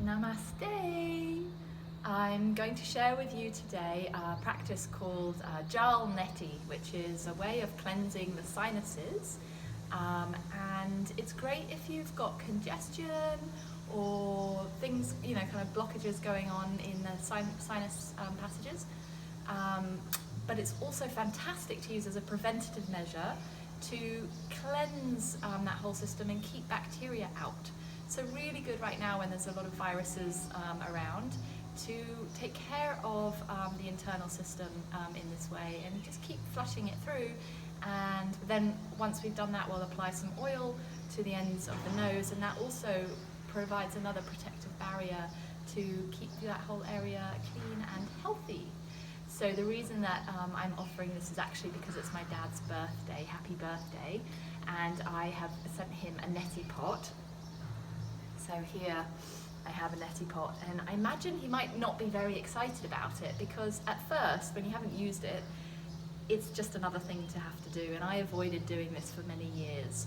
Namaste! I'm going to share with you today a practice called Neti, which is a way of cleansing the sinuses. And it's great if you've got congestion or things, kind of blockages going on in the sinus passages. But it's also fantastic to use as a preventative measure to cleanse that whole system and keep bacteria out. So really good right now when there's a lot of viruses around to take care of the internal system in this way and just keep flushing it through. And then once we've done that, we'll apply some oil to the ends of the nose, and that also provides another protective barrier to keep that whole area clean and healthy. So the reason that I'm offering this is actually because it's my dad's birthday, happy birthday, and I have sent him a neti pot. So here I have a neti pot, and I imagine he might not be very excited about it because at first, when you haven't used it, it's just another thing to have to do, and I avoided doing this for many years.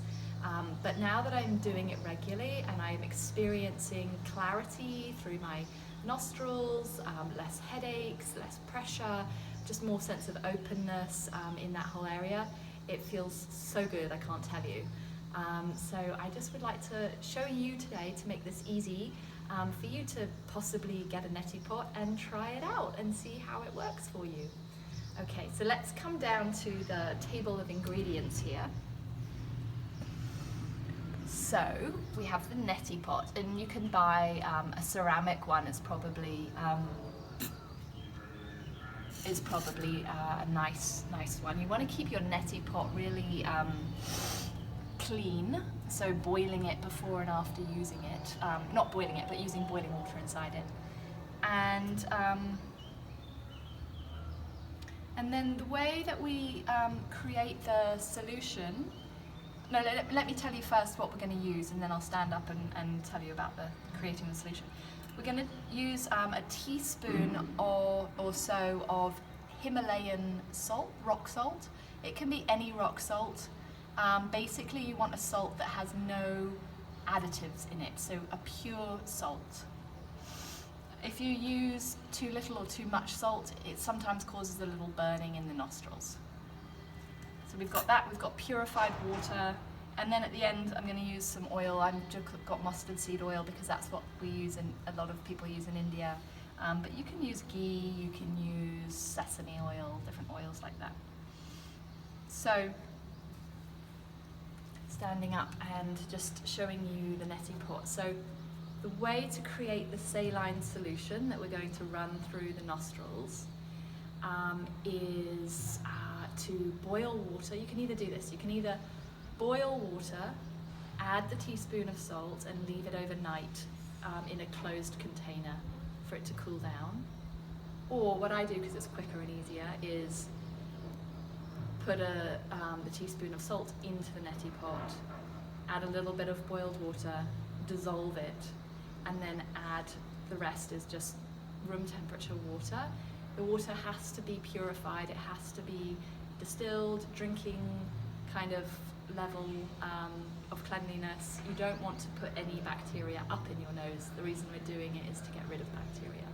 But now that I'm doing it regularly and I'm experiencing clarity through my nostrils, less headaches, less pressure, just more sense of openness in that whole area, it feels so good, I can't tell you. So I just would like to show you today to make this easy for you to possibly get a neti pot and try it out and see how it works for you. Okay, so let's come down to the table of ingredients here. So we have the neti pot, and you can buy a ceramic one. It's probably a nice one. You want to keep your neti pot really clean, so boiling it before and after using it. Not boiling it, but using boiling water inside it. And then the way that we create the solution. No, let me tell you first what we're going to use, and then I'll stand up and tell you about creating the solution. We're going to use a teaspoon or so of Himalayan salt, rock salt. It can be any rock salt. Basically, you want a salt that has no additives in it, so a pure salt. If you use too little or too much salt, it sometimes causes a little burning in the nostrils. So we've got that, we've got purified water, and then at the end I'm going to use some oil. I've just got mustard seed oil because that's what we use and a lot of people use in India. But you can use ghee, you can use sesame oil, different oils like that. So, standing up and just showing you the neti pot. So the way to create the saline solution that we're going to run through the nostrils is to boil water. You can either do this, you can either boil water, add the teaspoon of salt and leave it overnight in a closed container for it to cool down. Or what I do, because it's quicker and easier, is put the teaspoon of salt into the neti pot, add a little bit of boiled water, dissolve it, and then add the rest is just room temperature water. The water has to be purified, it has to be distilled, drinking kind of level of cleanliness. You don't want to put any bacteria up in your nose. The reason we're doing it is to get rid of bacteria.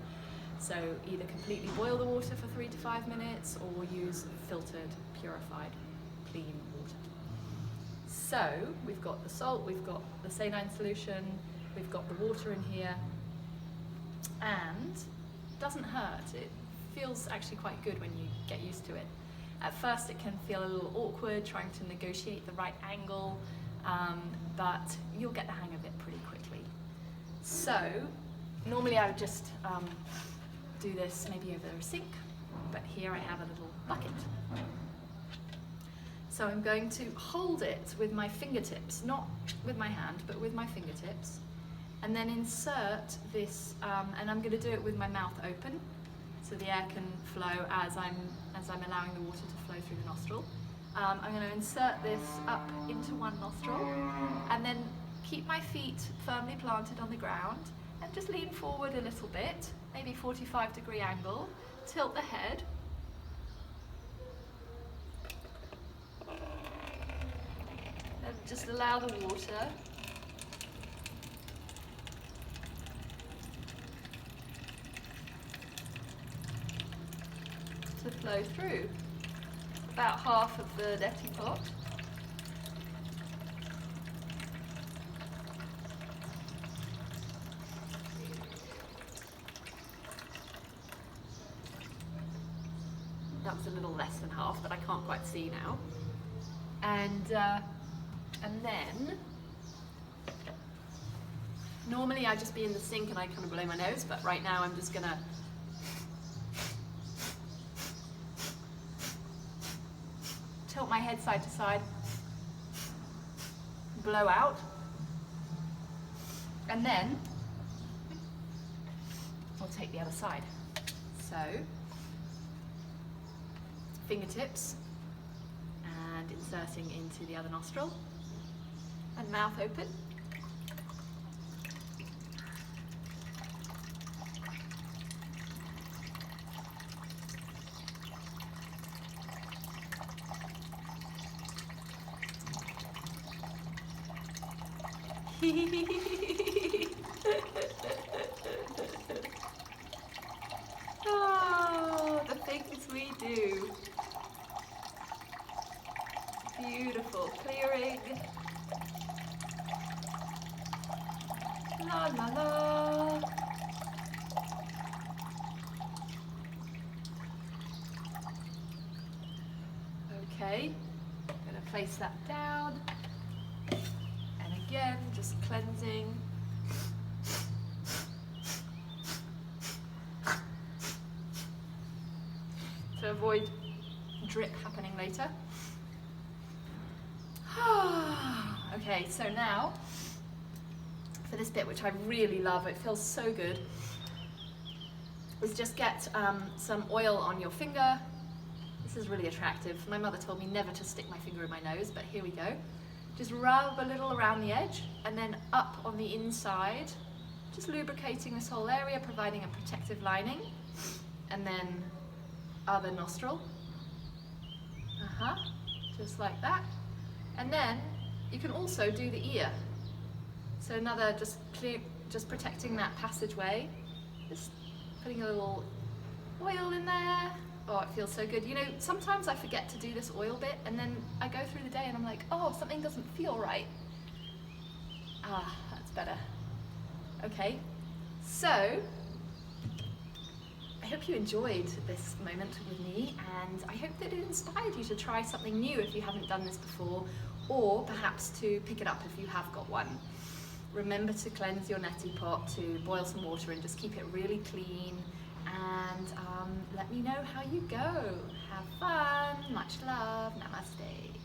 So either completely boil the water for 3 to 5 minutes or use filtered, purified, clean water. So we've got the salt, we've got the saline solution, we've got the water in here, and it doesn't hurt. It feels actually quite good when you get used to it. At first it can feel a little awkward trying to negotiate the right angle, but you'll get the hang of it pretty quickly. So normally I would just do this maybe over a sink, but here I have a little bucket. So I'm going to hold it with my fingertips, not with my hand, but with my fingertips, and then insert this, and I'm going to do it with my mouth open, so the air can flow as I'm allowing the water to flow through the nostril. I'm going to insert this up into one nostril, and then keep my feet firmly planted on the ground, and just lean forward a little bit, maybe 45-degree angle, tilt the head, and just allow the water flow through. About half of the neti pot. That was a little less than half, but I can't quite see now. And then, normally I'd just be in the sink and I'd kind of blow my nose, but right now I'm just gonna tilt my head side to side, blow out, and then I'll take the other side. So, fingertips and inserting into the other nostril and mouth open. Oh, the things we do. Beautiful clearing. La la la. Okay, I'm going to place that down. And again, just cleansing. To avoid drip happening later. Okay, so now for this bit, which I really love, it feels so good, is just get some oil on your finger. This is really attractive. My mother told me never to stick my finger in my nose, but here we go. Just rub a little around the edge and then up on the inside, just lubricating this whole area, providing a protective lining. And then other nostril. Just like that. And then you can also do the ear. So another, just protecting that passageway. Just putting a little oil in there. Oh, it feels so good. You know, sometimes I forget to do this oil bit and then I go through the day and I'm like, oh, something doesn't feel right. Ah, that's better. Okay, so I hope you enjoyed this moment with me, and I hope that it inspired you to try something new if you haven't done this before, or perhaps to pick it up if you have got one. Remember to cleanse your neti pot, to boil some water and just keep it really clean, and let me know how you go. Have fun, much love, namaste.